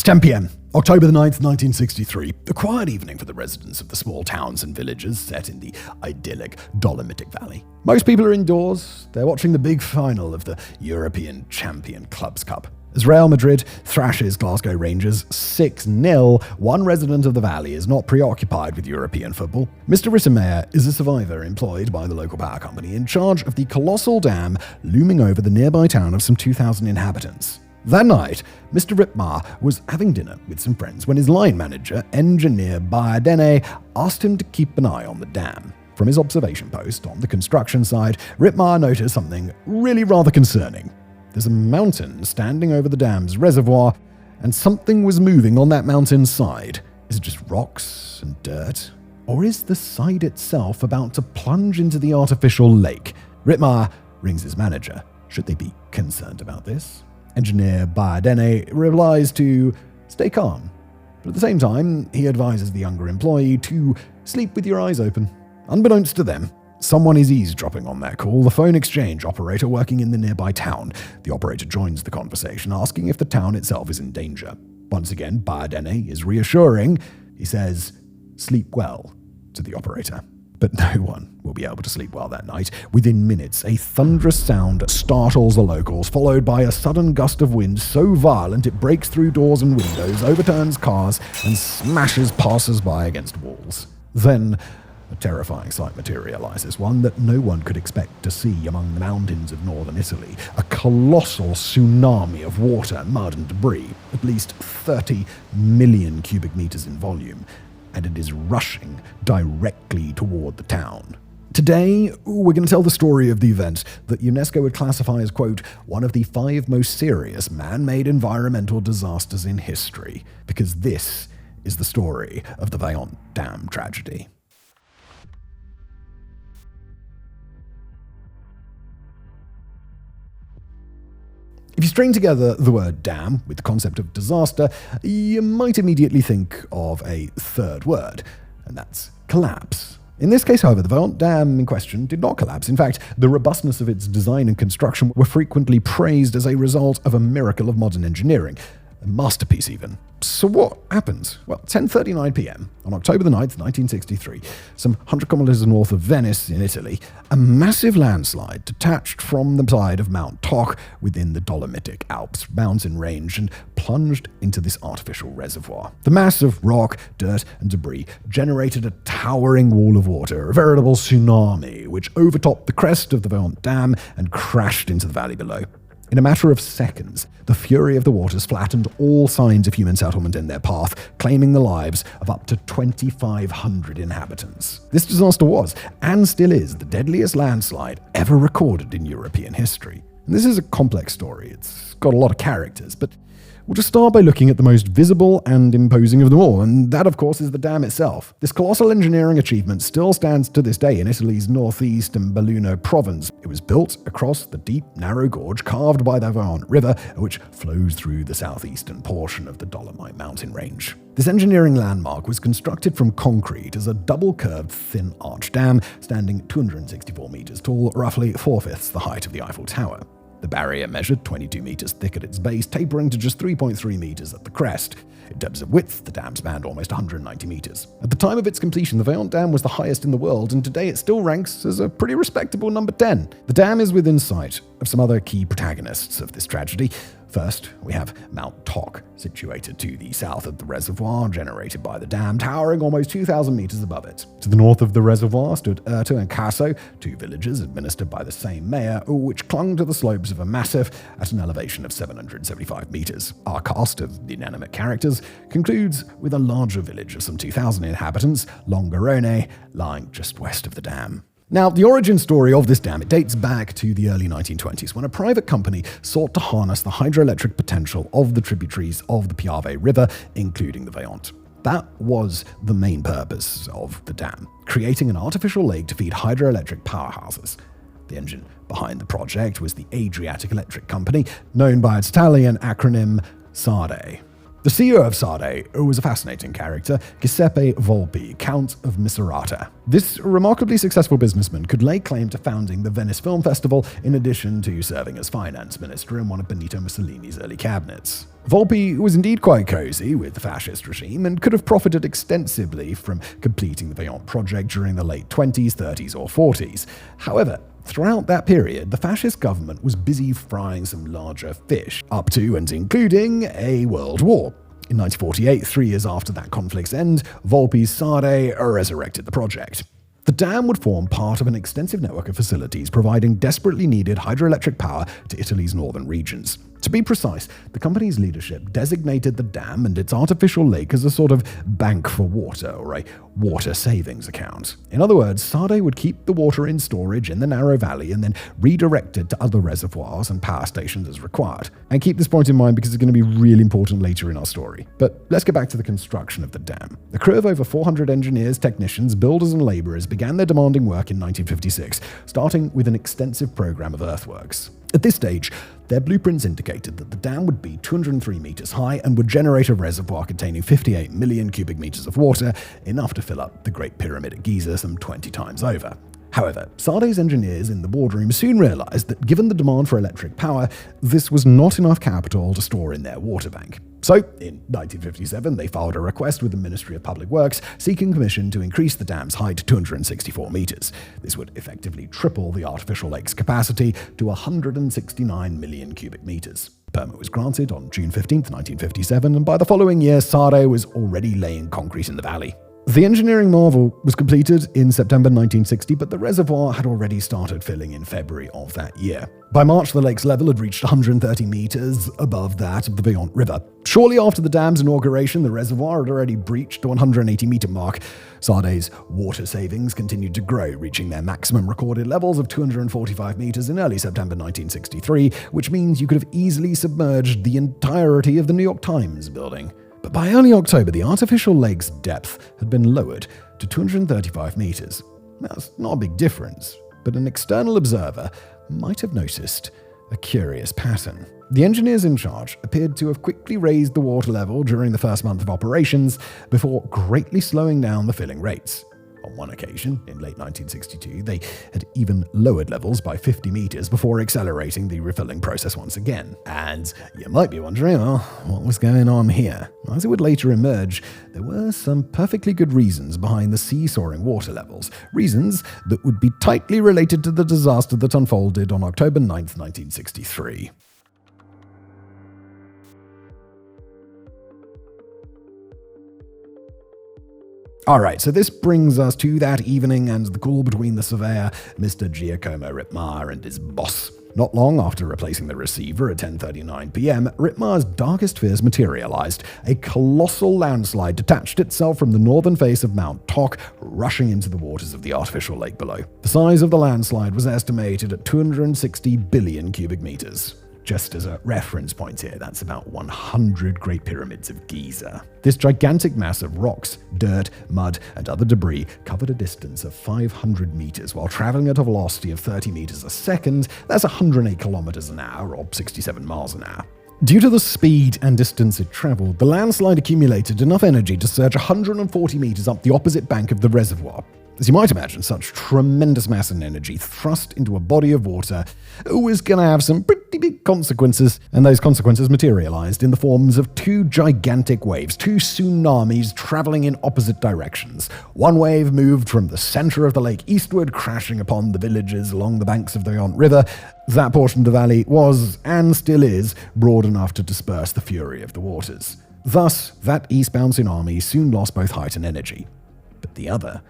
It's 10 p.m. October the 9th, 1963. A quiet evening for the residents of the small towns and villages set in the idyllic Dolomitic Valley. Most people are indoors. They're watching the big final of the European Champion Clubs Cup. As Real Madrid thrashes Glasgow Rangers 6-0, one resident of the valley is not preoccupied with European football. Mr. Rittermeyer is a survivor employed by the local power company in charge of the colossal dam looming over the nearby town of some 2,000 inhabitants. That night, Mr. Ritmar was having dinner with some friends when his line manager, engineer Vaiont, asked him to keep an eye on the dam. From his observation post on the construction side, Ritmar noticed something really rather concerning. There's a mountain standing over the dam's reservoir, and something was moving on that mountain's side. Is it just rocks and dirt? Or is the side itself about to plunge into the artificial lake? Ritmar rings his manager. Should they be concerned about this? Engineer Vaiont replies to stay calm, but at the same time, he advises the younger employee to sleep with your eyes open. Unbeknownst to them, someone is eavesdropping on their call, the phone exchange operator working in the nearby town. The operator joins the conversation, asking if the town itself is in danger. Once again, Vaiont is reassuring. He says, sleep well, to the operator. But no one will be able to sleep well that night. Within minutes, a thunderous sound startles the locals, followed by a sudden gust of wind so violent it breaks through doors and windows, overturns cars, and smashes passers-by against walls. Then, a terrifying sight materializes, one that no one could expect to see among the mountains of northern Italy. A colossal tsunami of water, mud, and debris, at least 30 million cubic meters in volume, and it is rushing directly toward the town. Today, we're going to tell the story of the event that UNESCO would classify as, quote, one of the 5 most serious man-made environmental disasters in history, because this is the story of the Vaiont Dam tragedy. If you string together the word dam with the concept of disaster, you might immediately think of a third word, and that's collapse. In this case, however, the Vaiont Dam in question did not collapse. In fact, the robustness of its design and construction were frequently praised as a result of a miracle of modern engineering. A masterpiece, even. So what happens? Well, 10:39 p.m. on October the 9th, 1963, some 100 kilometers north of Venice in Italy, a massive landslide detached from the side of Mount Toc within the Dolomitic Alps mountain range and plunged into this artificial reservoir. The mass of rock, dirt, and debris generated a towering wall of water, a veritable tsunami, which overtopped the crest of the Vaiont Dam and crashed into the valley below. In a matter of seconds, the fury of the waters flattened all signs of human settlement in their path, claiming the lives of up to 2,500 inhabitants. This disaster was, and still is, the deadliest landslide ever recorded in European history. And this is a complex story. It's got a lot of characters, but we'll just start by looking at the most visible and imposing of them all, and that, of course, is the dam itself. This colossal engineering achievement still stands to this day in Italy's northeast and Belluno province. It was built across the deep, narrow gorge carved by the Vaiont River, which flows through the southeastern portion of the Dolomite mountain range. This engineering landmark was constructed from concrete as a double-curved, thin-arch dam, standing 264 meters tall, roughly 4/5 the height of the Eiffel Tower. The barrier measured 22 meters thick at its base, tapering to just 3.3 meters at the crest. In terms of width, the dam spanned almost 190 meters. At the time of its completion, the Vaiont Dam was the highest in the world, and today it still ranks as a pretty respectable number 10. The dam is within sight of some other key protagonists of this tragedy. First, we have Mount Toc, situated to the south of the reservoir generated by the dam, towering almost 2,000 meters above it. To the north of the reservoir stood Erto and Casso, 2 villages administered by the same mayor, which clung to the slopes of a massif at an elevation of 775 meters. Our cast of inanimate characters concludes with a larger village of some 2,000 inhabitants, Longarone, lying just west of the dam. Now, the origin story of this dam, it dates back to the early 1920s when a private company sought to harness the hydroelectric potential of the tributaries of the Piave River, including the Vaiont. That was the main purpose of the dam, creating an artificial lake to feed hydroelectric powerhouses. The engine behind the project was the Adriatic Electric Company, known by its Italian acronym SARE. The CEO of Sade was a fascinating character, Giuseppe Volpi, Count of Misurata. This remarkably successful businessman could lay claim to founding the Venice Film Festival in addition to serving as finance minister in one of Benito Mussolini's early cabinets. Volpi was indeed quite cozy with the fascist regime and could have profited extensively from completing the Vaiont project during the late 20s, 30s, or 40s. However, throughout that period, the fascist government was busy frying some larger fish, up to and including a world war. In 1948, 3 years after that conflict's end, Volpi's Sade resurrected the project. The dam would form part of an extensive network of facilities providing desperately needed hydroelectric power to Italy's northern regions. To be precise, the company's leadership designated the dam and its artificial lake as a sort of bank for water, or a water savings account. In other words, Sade would keep the water in storage in the narrow valley and then redirect it to other reservoirs and power stations as required. And keep this point in mind because it's going to be really important later in our story. But let's get back to the construction of the dam. A crew of over 400 engineers, technicians, builders, and laborers began their demanding work in 1956, starting with an extensive program of earthworks. At this stage, their blueprints indicated that the dam would be 203 meters high and would generate a reservoir containing 58 million cubic meters of water, enough to fill up the Great Pyramid at Giza some 20 times over. However, Sade's engineers in the boardroom soon realized that given the demand for electric power, this was not enough capital to store in their water bank. So, in 1957, they filed a request with the Ministry of Public Works seeking permission to increase the dam's height to 264 meters. This would effectively triple the artificial lake's capacity to 169 million cubic meters. The permit was granted on June 15, 1957, and by the following year, Sade was already laying concrete in the valley. The engineering marvel was completed in September 1960, but the reservoir had already started filling in February of that year. By March, the lake's level had reached 130 meters above that of the Vaiont River. Shortly after the dam's inauguration, the reservoir had already breached the 180-meter mark. Sade's water savings continued to grow, reaching their maximum recorded levels of 245 meters in early September 1963, which means you could have easily submerged the entirety of the New York Times building. But by early October, the artificial lake's depth had been lowered to 235 meters. That's not a big difference, but an external observer might have noticed a curious pattern. The engineers in charge appeared to have quickly raised the water level during the first month of operations before greatly slowing down the filling rates. On one occasion, in late 1962, they had even lowered levels by 50 meters before accelerating the refilling process once again. And you might be wondering, what was going on here? As it would later emerge, there were some perfectly good reasons behind the seesawing water levels, reasons that would be tightly related to the disaster that unfolded on October 9, 1963. Alright, so this brings us to that evening and the call between the surveyor, Mr. Giacomo Rittmar, and his boss. Not long after replacing the receiver at 10:39 p.m., Rittmar's darkest fears materialized. A colossal landslide detached itself from the northern face of Mount Toc, rushing into the waters of the artificial lake below. The size of the landslide was estimated at 260 billion cubic meters. Just as a reference point here, that's about 100 Great Pyramids of Giza. This gigantic mass of rocks, dirt, mud, and other debris covered a distance of 500 meters while traveling at a velocity of 30 meters a second. That's 108 kilometers an hour, or 67 miles an hour. Due to the speed and distance it traveled, the landslide accumulated enough energy to surge 140 meters up the opposite bank of the reservoir. As you might imagine, such tremendous mass and energy thrust into a body of water was going to have some pretty big consequences, and those consequences materialized in the forms of two gigantic waves, two tsunamis traveling in opposite directions. One wave moved from the center of the lake eastward, crashing upon the villages along the banks of the Vaiont River. That portion of the valley was, and still is, broad enough to disperse the fury of the waters. Thus, that eastbound tsunami soon lost both height and energy. But the other,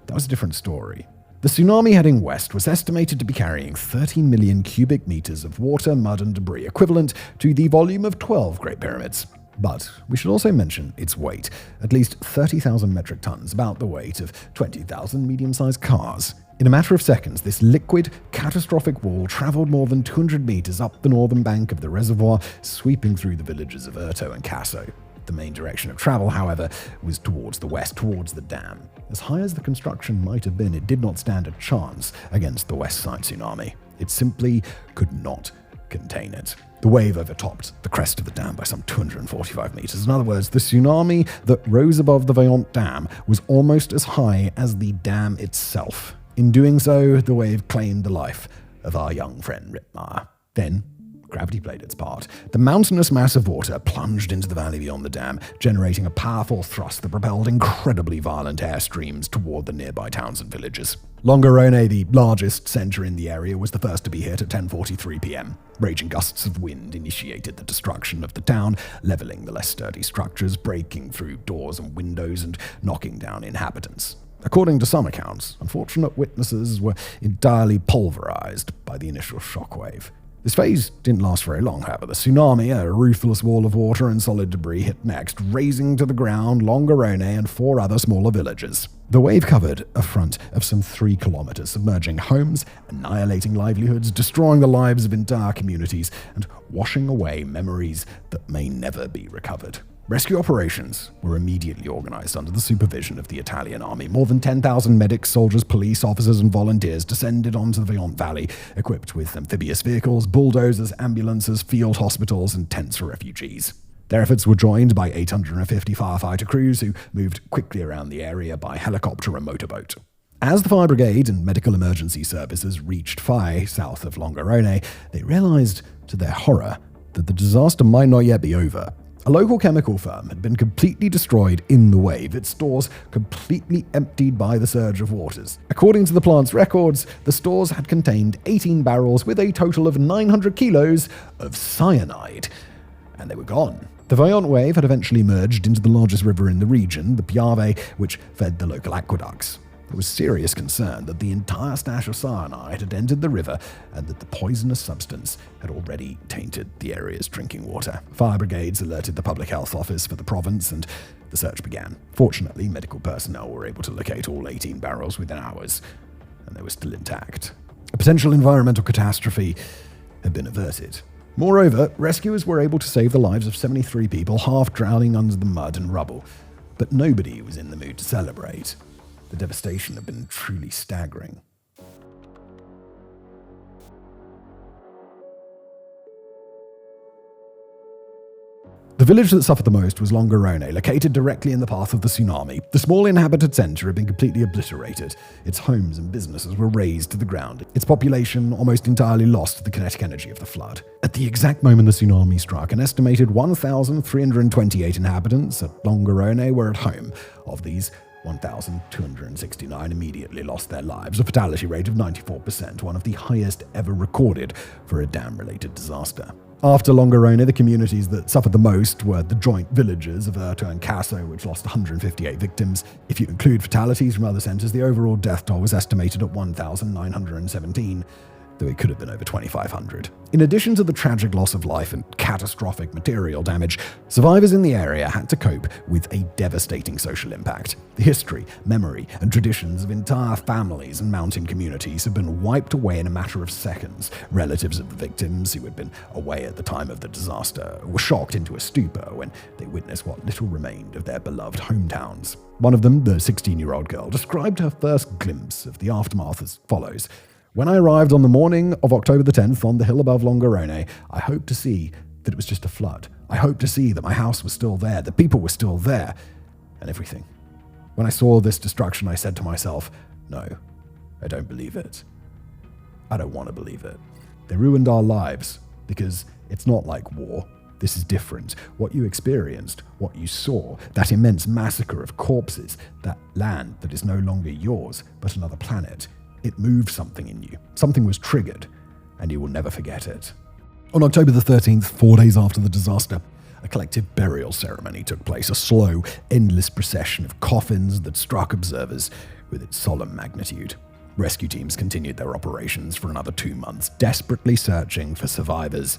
that was a different story. The tsunami heading west was estimated to be carrying 30 million cubic meters of water, mud, and debris, equivalent to the volume of 12 Great Pyramids. But we should also mention its weight, at least 30,000 metric tons, about the weight of 20,000 medium-sized cars. In a matter of seconds, this liquid, catastrophic wall traveled more than 200 meters up the northern bank of the reservoir, sweeping through the villages of Urto and Casso. The main direction of travel, however, was towards the west, towards the dam. As high as the construction might have been, it did not stand a chance against the west side tsunami. It simply could not contain it. The wave overtopped the crest of the dam by some 245 meters. In other words, the tsunami that rose above the Vaiont Dam was almost as high as the dam itself. In doing so, the wave claimed the life of our young friend Rittmeyer. Then, gravity played its part. The mountainous mass of water plunged into the valley beyond the dam, generating a powerful thrust that propelled incredibly violent air streams toward the nearby towns and villages. Longarone, the largest centre in the area, was the first to be hit at 10:43 p.m. Raging gusts of wind initiated the destruction of the town, levelling the less sturdy structures, breaking through doors and windows, and knocking down inhabitants. According to some accounts, unfortunate witnesses were entirely pulverized by the initial shockwave. This phase didn't last very long, however. The tsunami, a ruthless wall of water and solid debris, hit next, razing to the ground Longarone and 4 other smaller villages. The wave covered a front of some 3 kilometers, submerging homes, annihilating livelihoods, destroying the lives of entire communities, and washing away memories that may never be recovered. Rescue operations were immediately organized under the supervision of the Italian army. More than 10,000 medics, soldiers, police officers, and volunteers descended onto the Vaiont Valley, equipped with amphibious vehicles, bulldozers, ambulances, field hospitals, and tents for refugees. Their efforts were joined by 850 firefighter crews who moved quickly around the area by helicopter and motorboat. As the fire brigade and medical emergency services reached Fai, south of Longarone, they realized, to their horror, that the disaster might not yet be over. A local chemical firm had been completely destroyed in the wave, its stores completely emptied by the surge of waters. According to the plant's records, the stores had contained 18 barrels with a total of 900 kilos of cyanide, and they were gone. The Vaiont wave had eventually merged into the largest river in the region, the Piave, which fed the local aqueducts. There was serious concern that the entire stash of cyanide had entered the river and that the poisonous substance had already tainted the area's drinking water. Fire brigades alerted the public health office for the province and the search began. Fortunately, medical personnel were able to locate all 18 barrels within hours, and they were still intact. A potential environmental catastrophe had been averted. Moreover, rescuers were able to save the lives of 73 people, half drowning under the mud and rubble. But nobody was in the mood to celebrate. The devastation had been truly staggering. The village that suffered the most was Longarone, located directly in the path of the tsunami. The small inhabited centre had been completely obliterated. Its homes and businesses were razed to the ground. Its population almost entirely lost to the kinetic energy of the flood. At the exact moment the tsunami struck, an estimated 1,328 inhabitants at Longarone were at home. Of these, 1,269 immediately lost their lives, a fatality rate of 94%, one of the highest ever recorded for a dam-related disaster. After Longarone, the communities that suffered the most were the joint villages of Urto and Casso, which lost 158 victims. If you include fatalities from other centres, the overall death toll was estimated at 1,917, though it could have been over 2,500. In addition to the tragic loss of life and catastrophic material damage, survivors in the area had to cope with a devastating social impact. The history, memory, and traditions of entire families and mountain communities have been wiped away in a matter of seconds. Relatives of the victims, who had been away at the time of the disaster, were shocked into a stupor when they witnessed what little remained of their beloved hometowns. One of them, the 16-year-old girl, described her first glimpse of the aftermath as follows: "When I arrived on the morning of October the 10th on the hill above Longarone, I hoped to see that it was just a flood. I hoped to see that my house was still there, that people were still there, and everything. When I saw this destruction, I said to myself, no, I don't believe it. I don't want to believe it. They ruined our lives, because it's not like war. This is different. What you experienced, what you saw, that immense massacre of corpses, that land that is no longer yours, but another planet, it moved something in you. Something was triggered, and you will never forget it." On October the 13th, 4 days after the disaster, a collective burial ceremony took place, a slow, endless procession of coffins that struck observers with its solemn magnitude. Rescue teams continued their operations for another 2 months, desperately searching for survivors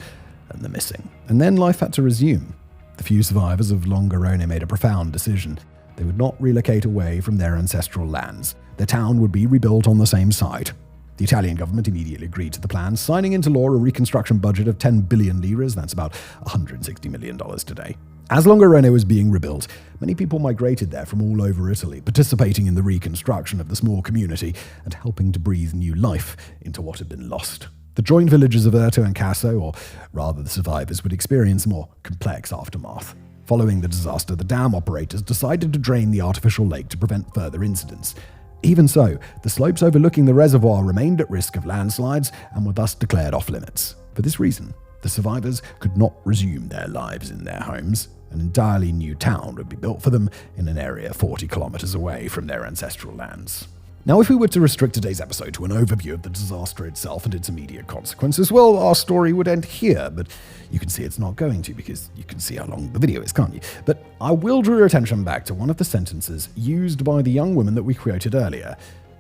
and the missing. And then life had to resume. The few survivors of Longarone made a profound decision. They would not relocate away from their ancestral lands. Their town would be rebuilt on the same site. The Italian government immediately agreed to the plan, signing into law a reconstruction budget of 10 billion liras, that's about $160 million today. As Longarone was being rebuilt, many people migrated there from all over Italy, participating in the reconstruction of the small community and helping to breathe new life into what had been lost. The The joined villages of Urto and Casso, or rather the survivors, would experience a more complex aftermath. Following the disaster, the dam operators decided to drain the artificial lake to prevent further incidents. Even so, the slopes overlooking the reservoir remained at risk of landslides and were thus declared off-limits. For this reason, the survivors could not resume their lives in their homes. An entirely new town would be built for them in an area 40 kilometers away from their ancestral lands. Now, if we were to restrict today's episode to an overview of the disaster itself and its immediate consequences, well, our story would end here, but you can see it's not going to because you can see how long the video is, can't you? But I will draw your attention back to one of the sentences used by the young woman that we quoted earlier.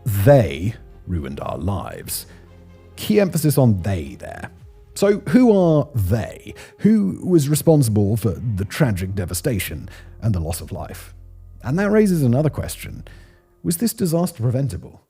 They ruined our lives. Key emphasis on they there. So who are they? Who was responsible for the tragic devastation and the loss of life? And that raises another question. Was this disaster preventable?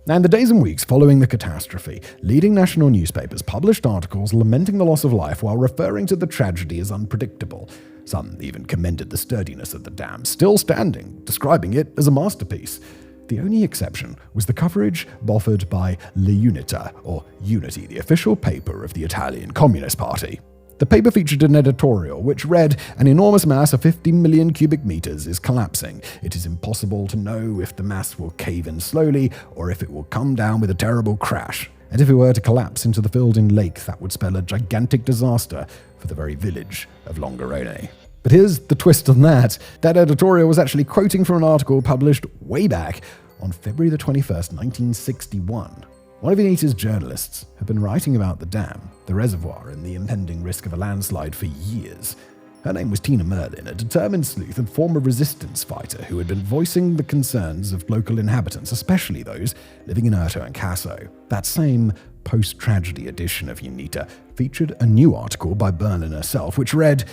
Now, in the days and weeks following the catastrophe, leading national newspapers published articles lamenting the loss of life while referring to the tragedy as unpredictable. Some even commended the sturdiness of the dam still standing, describing it as a masterpiece. The only exception was the coverage offered by L'Unità, or Unity, the official paper of the Italian Communist Party. The paper featured an editorial which read, "An enormous mass of 50 million cubic meters is collapsing. It is impossible to know if the mass will cave in slowly or if it will come down with a terrible crash. And if it were to collapse into the filled-in lake, that would spell a gigantic disaster for the very village of Longarone." But here's the twist on that. That editorial was actually quoting from an article published way back on February the 21st, 1961. One of Unita's journalists had been writing about the dam, the reservoir, and the impending risk of a landslide for years. Her name was Tina Merlin, a determined sleuth and former resistance fighter who had been voicing the concerns of local inhabitants, especially those living in Urto and Casso. That same post-tragedy edition of Unita featured a new article by Merlin herself, which read,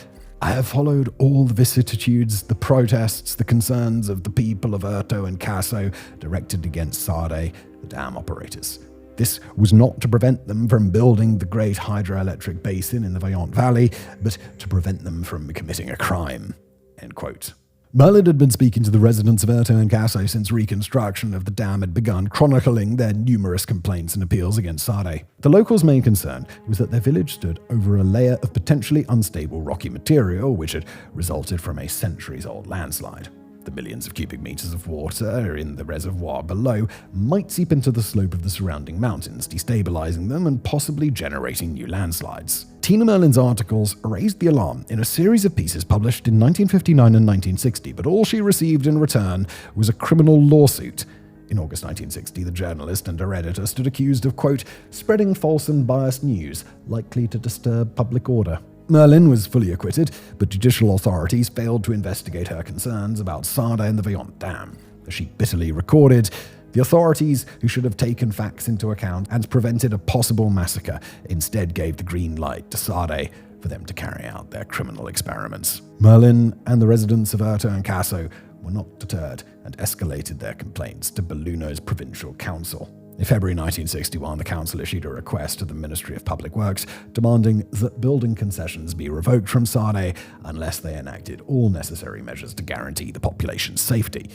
"I have followed all the vicissitudes, the protests, the concerns of the people of Urto and Casso directed against Sade, the dam operators. This was not to prevent them from building the great hydroelectric basin in the Vaiont Valley, but to prevent them from committing a crime." End quote. Merlin had been speaking to the residents of Urto and Casso since reconstruction of the dam had begun, chronicling their numerous complaints and appeals against Sade. The locals' main concern was that their village stood over a layer of potentially unstable rocky material which had resulted from a centuries-old landslide. The millions of cubic meters of water in the reservoir below might seep into the slope of the surrounding mountains, destabilizing them and possibly generating new landslides. Tina Merlin's articles raised the alarm in a series of pieces published in 1959 and 1960, but all she received in return was a criminal lawsuit. In August 1960, the journalist and her editor stood accused of, quote, "spreading false and biased news likely to disturb public order." Merlin was fully acquitted, but judicial authorities failed to investigate her concerns about Sade and the Vaiont Dam. As she bitterly recorded, the authorities, who should have taken facts into account and prevented a possible massacre, instead gave the green light to Sade for them to carry out their criminal experiments. Merlin and the residents of Urto and Casso were not deterred and escalated their complaints to Belluno's provincial council. In February 1961, the council issued a request to the Ministry of Public Works demanding that building concessions be revoked from Sade unless they enacted all necessary measures to guarantee the population's safety.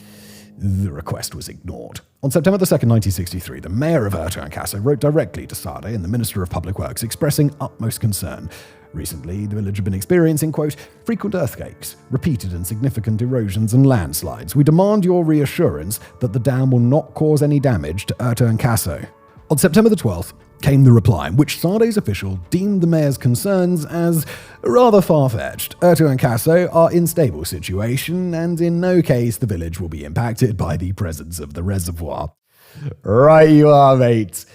The request was ignored. On September 2nd, 1963, the mayor of Urto and Casso wrote directly to Sade and the Minister of Public Works expressing utmost concern. Recently, the village had been experiencing, quote, "frequent earthquakes, repeated and significant erosions and landslides. We demand your reassurance that the dam will not cause any damage to Urto and Casso." On September the 12th came the reply, in which Sade's official deemed the mayor's concerns as rather far-fetched. Urto and Casso are in stable situation, and in no case the village will be impacted by the presence of the reservoir. Right you are, mate.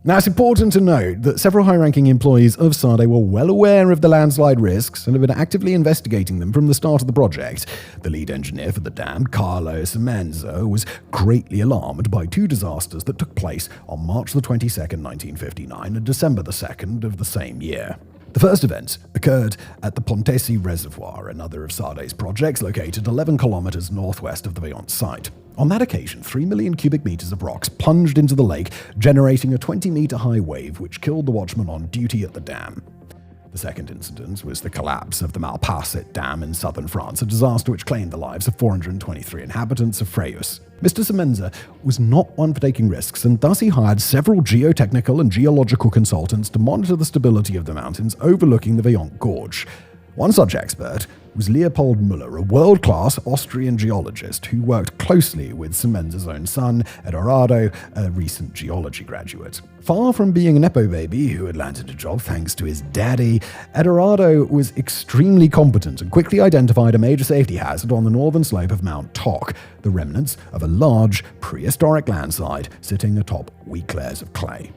Now, it's important to note that several high-ranking employees of Sade were well aware of the landslide risks and have been actively investigating them from the start of the project. The lead engineer for the dam, Carlo Semenzo, was greatly alarmed by two disasters that took place on March the 22nd, 1959 and December the 2nd of the same year. The first event occurred at the Pontesi Reservoir, another of Sade's projects located 11 kilometers northwest of the Vaiont site. On that occasion, 3 million cubic meters of rocks plunged into the lake, generating a 20-meter high wave which killed the watchman on duty at the dam. The second incident was the collapse of the Malpasset Dam in southern France, a disaster which claimed the lives of 423 inhabitants of Frejus. Mr. Semenza was not one for taking risks, and thus he hired several geotechnical and geological consultants to monitor the stability of the mountains overlooking the Vaiont Gorge. One such expert was Leopold Müller, a world-class Austrian geologist who worked closely with Semenza's own son, Edoardo, a recent geology graduate. Far from being a nepo baby who had landed a job thanks to his daddy, Edoardo was extremely competent and quickly identified a major safety hazard on the northern slope of Mount Toc, the remnants of a large, prehistoric landslide sitting atop weak layers of clay.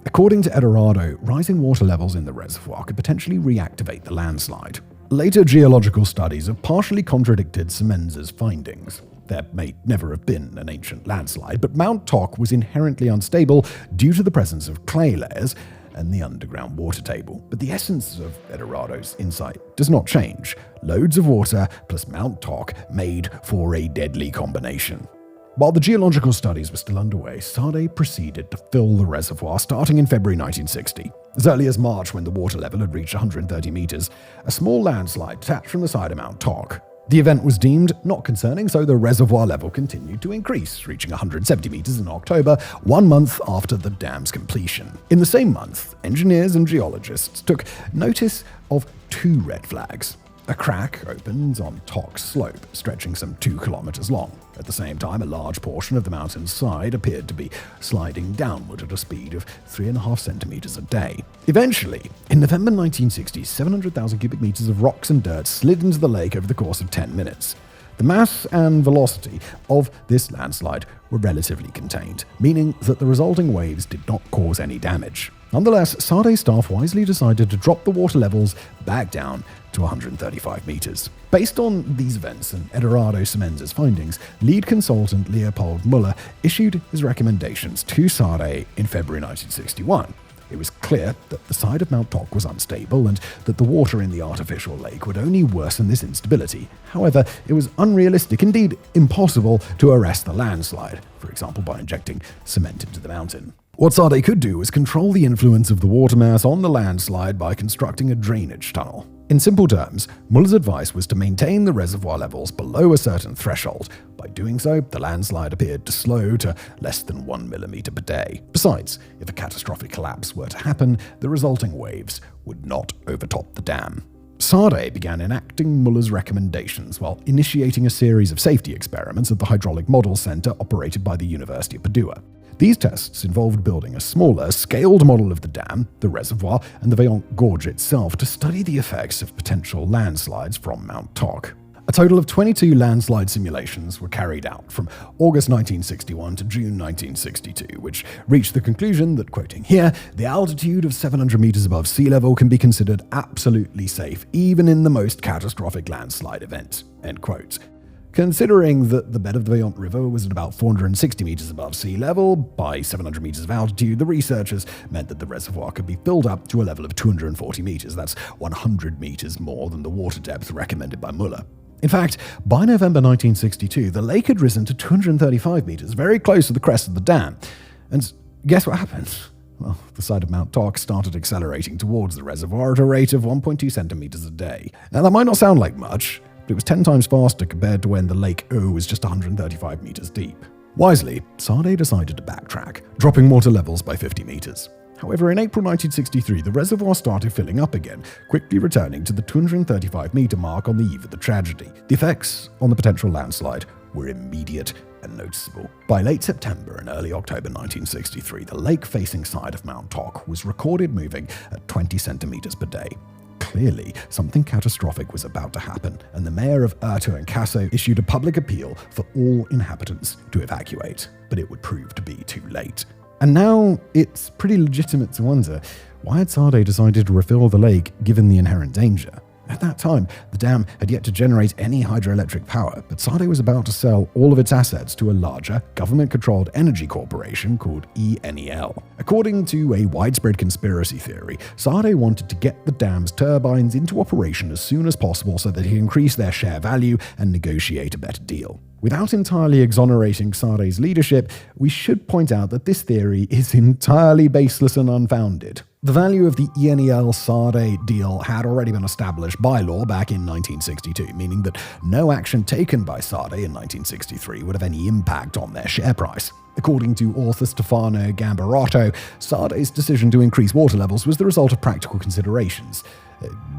According to Edoardo, rising water levels in the reservoir could potentially reactivate the landslide. Later geological studies have partially contradicted Semenza's findings. There may never have been an ancient landslide, but Mount Toc was inherently unstable due to the presence of clay layers and the underground water table. But the essence of Edoardo's insight does not change. Loads of water plus Mount Toc made for a deadly combination. While the geological studies were still underway, Sade proceeded to fill the reservoir starting in February 1960. As early as March, when the water level had reached 130 meters, a small landslide detached from the side of Mount Toc. The event was deemed not concerning, so the reservoir level continued to increase, reaching 170 meters in October, 1 month after the dam's completion. In the same month, engineers and geologists took notice of 2 red flags. A crack opened on Toc's slope, stretching some 2 kilometers long. At the same time, a large portion of the mountain's side appeared to be sliding downward at a speed of 3.5 centimeters a day. Eventually, in November 1960, 700,000 cubic meters of rocks and dirt slid into the lake over the course of 10 minutes. The mass and velocity of this landslide were relatively contained, meaning that the resulting waves did not cause any damage. Nonetheless, Sade's staff wisely decided to drop the water levels back down to 135 meters. Based on these events and Edoardo Semenza's findings, lead consultant Leopold Müller issued his recommendations to Sade in February 1961. It was clear that the side of Mount Toc was unstable and that the water in the artificial lake would only worsen this instability. However, it was unrealistic, indeed impossible, to arrest the landslide, for example by injecting cement into the mountain. What Sade could do was control the influence of the water mass on the landslide by constructing a drainage tunnel. In simple terms, Müller's advice was to maintain the reservoir levels below a certain threshold. By doing so, the landslide appeared to slow to less than 1 millimeter per day. Besides, if a catastrophic collapse were to happen, the resulting waves would not overtop the dam. Sade began enacting Müller's recommendations while initiating a series of safety experiments at the Hydraulic Model Center operated by the University of Padua. These tests involved building a smaller, scaled model of the dam, the reservoir, and the Vaiont Gorge itself to study the effects of potential landslides from Mount Toc. A total of 22 landslide simulations were carried out from August 1961 to June 1962, which reached the conclusion that, quoting here, the altitude of 700 meters above sea level can be considered absolutely safe, even in the most catastrophic landslide event, end quote. Considering that the bed of the Vaiont River was at about 460 meters above sea level, by 700 meters of altitude, the researchers meant that the reservoir could be filled up to a level of 240 meters. That's 100 meters more than the water depth recommended by Müller. In fact, by November 1962, the lake had risen to 235 meters, very close to the crest of the dam. And guess what happened? Well, the side of Mount Toc started accelerating towards the reservoir at a rate of 1.2 centimeters a day. Now, that might not sound like much, but it was 10 times faster compared to when the Lake O was just 135 meters deep. Wisely, Sade decided to backtrack, dropping water levels by 50 meters. However, in April 1963, the reservoir started filling up again, quickly returning to the 235-meter mark on the eve of the tragedy. The effects on the potential landslide were immediate and noticeable. By late September and early October 1963, the lake-facing side of Mount Toc was recorded moving at 20 centimeters per day. Clearly, something catastrophic was about to happen, and the mayor of Erto and Casso issued a public appeal for all inhabitants to evacuate. But it would prove to be too late. And now, it's pretty legitimate to wonder, why had Sade decided to refill the lake given the inherent danger? At that time, the dam had yet to generate any hydroelectric power, but Sade was about to sell all of its assets to a larger, government-controlled energy corporation called ENEL. According to a widespread conspiracy theory, Sade wanted to get the dam's turbines into operation as soon as possible so that he could increase their share value and negotiate a better deal. Without entirely exonerating Sade's leadership, we should point out that this theory is entirely baseless and unfounded. The value of the ENEL-Sade deal had already been established by law back in 1962, meaning that no action taken by Sade in 1963 would have any impact on their share price. According to author Stefano Gambarato, Sade's decision to increase water levels was the result of practical considerations,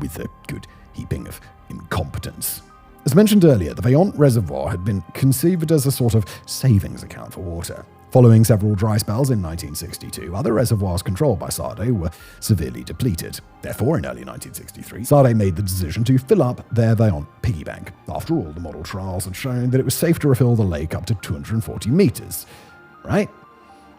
with a good heaping of incompetence. As mentioned earlier, the Vaiont Reservoir had been conceived as a sort of savings account for water. Following several dry spells in 1962, other reservoirs controlled by Sade were severely depleted. Therefore, in early 1963, Sade made the decision to fill up their Vaiont piggy bank. After all, the model trials had shown that it was safe to refill the lake up to 240 meters. Right?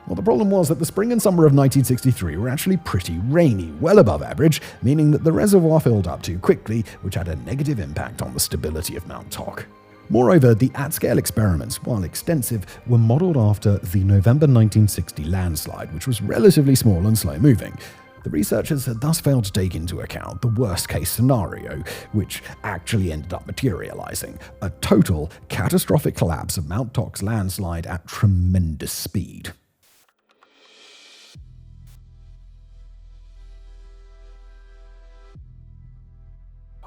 Well, the problem was that the spring and summer of 1963 were actually pretty rainy, well above average, meaning that the reservoir filled up too quickly, which had a negative impact on the stability of Mount Toc. Moreover, the at-scale experiments, while extensive, were modelled after the November 1960 landslide, which was relatively small and slow-moving. The researchers had thus failed to take into account the worst-case scenario, which actually ended up materializing: a total, catastrophic collapse of Mount Toc's landslide at tremendous speed.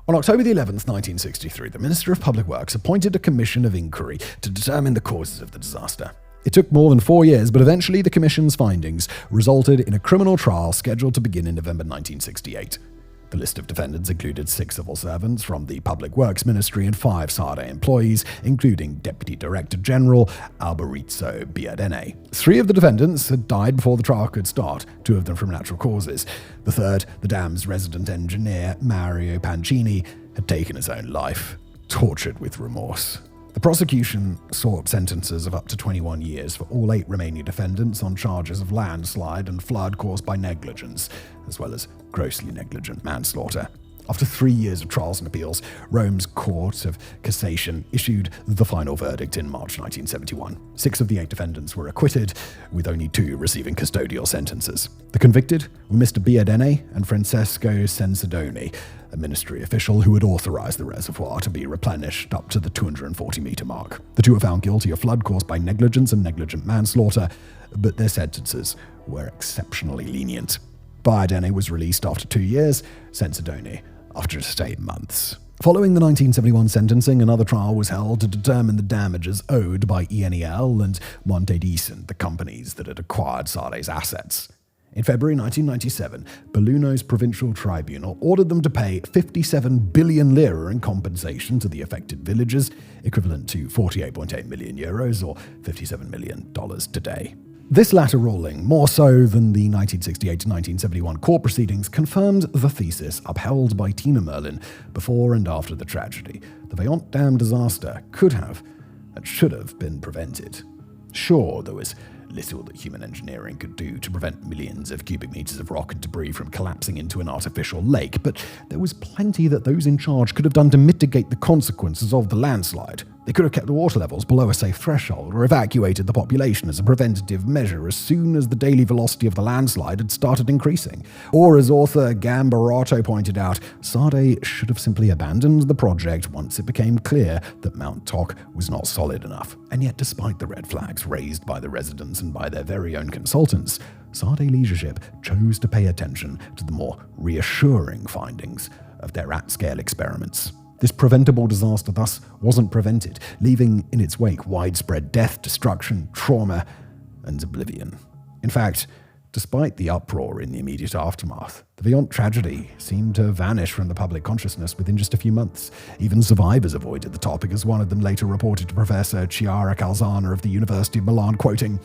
On October 11th, 1963, the Minister of Public Works appointed a commission of inquiry to determine the causes of the disaster. It took more than 4 years, but eventually the commission's findings resulted in a criminal trial scheduled to begin in November 1968. The list of defendants included 6 civil servants from the Public Works Ministry and 5 Sade employees, including Deputy Director General Alboritzo Biadene. 3 of the defendants had died before the trial could start, 2 of them from natural causes. The third, the dam's resident engineer, Mario Pancini, had taken his own life, tortured with remorse. The prosecution sought sentences of up to 21 years for all 8 remaining defendants on charges of landslide and flood caused by negligence, as well as grossly negligent manslaughter. After 3 years of trials and appeals, Rome's Court of Cassation issued the final verdict in March 1971. 6 of the 8 defendants were acquitted, with only 2 receiving custodial sentences. The convicted were Mr. Biadene and Francesco Sensadoni, a ministry official who had authorized the reservoir to be replenished up to the 240-meter mark. The 2 were found guilty of flood caused by negligence and negligent manslaughter, but their sentences were exceptionally lenient. Biadene was released after 2 years, Sensadoni after just 8 months. Following the 1971 sentencing, another trial was held to determine the damages owed by ENEL and Montedicent, the companies that had acquired Sade's assets. In February 1997, Belluno's provincial tribunal ordered them to pay 57 billion lira in compensation to the affected villages, equivalent to 48.8 million euros or $57 million today. This latter ruling, more so than the 1968-1971 court proceedings, confirmed the thesis upheld by Tina Merlin before and after the tragedy. The Vaiont Dam disaster could have and should have been prevented. Sure, there was little that human engineering could do to prevent millions of cubic meters of rock and debris from collapsing into an artificial lake, but there was plenty that those in charge could have done to mitigate the consequences of the landslide. They could have kept the water levels below a safe threshold or evacuated the population as a preventative measure as soon as the daily velocity of the landslide had started increasing. Or, as author Gambarato pointed out, Sade should have simply abandoned the project once it became clear that Mount Toc was not solid enough. And yet, despite the red flags raised by the residents and by their very own consultants, Sade leadership chose to pay attention to the more reassuring findings of their at-scale experiments. This preventable disaster thus wasn't prevented, leaving in its wake widespread death, destruction, trauma, and oblivion. In fact, despite the uproar in the immediate aftermath, the Vaiont tragedy seemed to vanish from the public consciousness within just a few months. Even survivors avoided the topic, as one of them later reported to Professor Chiara Calzana of the University of Milan, quoting,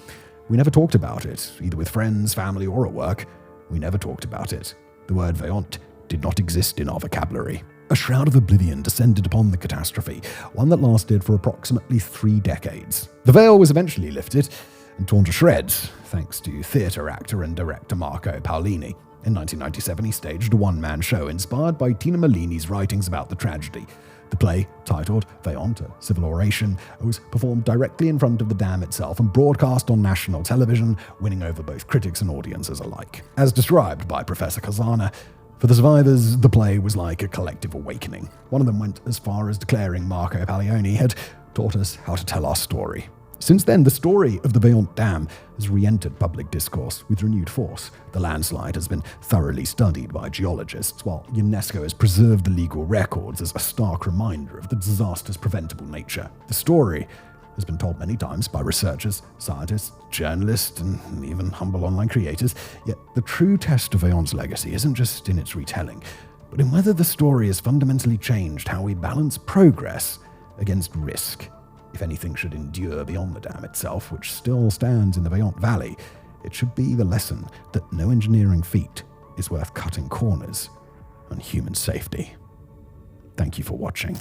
"We never talked about it, either with friends, family, or at work. We never talked about it. The word Vaiont did not exist in our vocabulary." A shroud of oblivion descended upon the catastrophe, one that lasted for approximately 3 decades. The veil was eventually lifted and torn to shreds, thanks to theatre actor and director Marco Paolini. In 1997, he staged a one-man show inspired by Tina Malini's writings about the tragedy. The play, titled Vaiont, a civil oration, was performed directly in front of the dam itself and broadcast on national television, winning over both critics and audiences alike. As described by Professor Kazana, for the survivors, the play was like a collective awakening. One of them went as far as declaring Marco Paglioni had taught us how to tell our story. Since then, the story of the Vaiont Dam has re-entered public discourse with renewed force. The landslide has been thoroughly studied by geologists, while UNESCO has preserved the legal records as a stark reminder of the disaster's preventable nature. The story has been told many times by researchers, scientists, journalists, and even humble online creators, yet the true test of Vaillant's legacy isn't just in its retelling, but in whether the story has fundamentally changed how we balance progress against risk. If anything should endure beyond the dam itself, which still stands in the Vaiont Valley, it should be the lesson that no engineering feat is worth cutting corners on human safety. Thank you for watching.